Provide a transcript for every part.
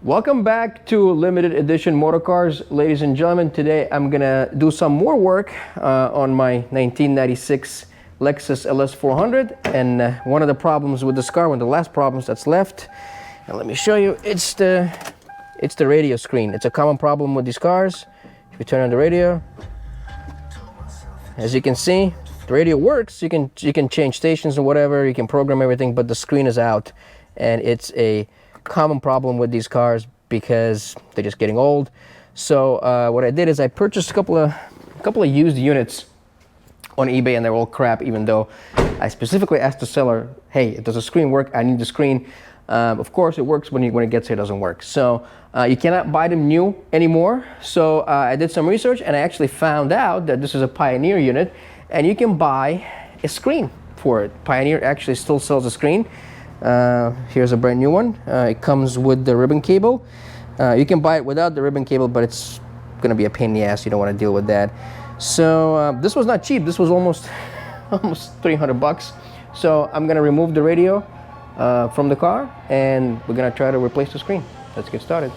Welcome back to limited edition motorcars, ladies and gentlemen. Today I'm gonna do some more work on my 1996 Lexus LS 400, and one of the problems with this car, one of the last problems that's left, and let me show you, it's the radio screen. It's a common problem with these cars. If you turn on the radio, as you can see, the radio works. You can change stations or whatever, you can program everything, but the screen is out, and it's a common problem with these cars because they're just getting old. So what I did is I purchased a couple of used units on eBay, and they're all crap, even though I specifically asked the seller, hey, does the screen work? I need the screen. Of course it works. When it gets here, it doesn't work. So you cannot buy them new anymore. So I did some research, and I actually found out that this is a Pioneer unit, and you can buy a screen for it. Pioneer actually still sells a screen. Here's a brand new one. It comes with the ribbon cable. You can buy it without the ribbon cable, but it's gonna be a pain in the ass. You don't want to deal with that. So this was not cheap. This was almost 300 bucks. So I'm gonna remove the radio from the car, and we're gonna try to replace the screen. Let's get started.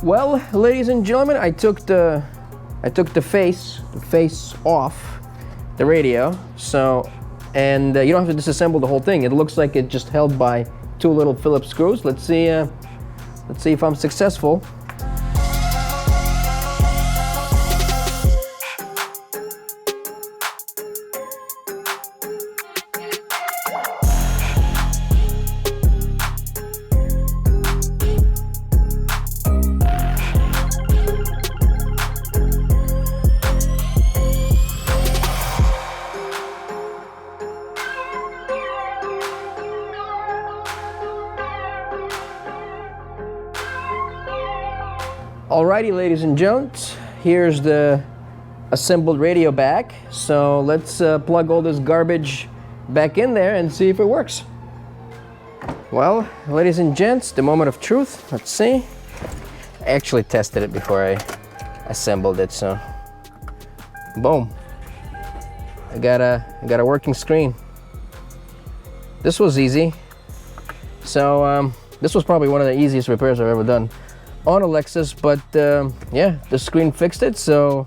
Well, ladies and gentlemen, I took the face off the radio. So, and you don't have to disassemble the whole thing. It looks like it just held by two little Phillips screws. Let's see if I'm successful. Alrighty, ladies and gents, here's the assembled radio back. So let's plug all this garbage back in there and see if it works. Well, ladies and gents, the moment of truth. Let's see. I actually tested it before I assembled it, so boom. I got a working screen. This was easy. So this was probably one of the easiest repairs I've ever done on a Lexus, but yeah, the screen fixed it. So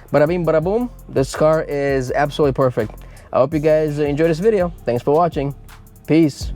bada bing, bada boom, this car is absolutely perfect. I hope you guys enjoyed this video. Thanks for watching. Peace.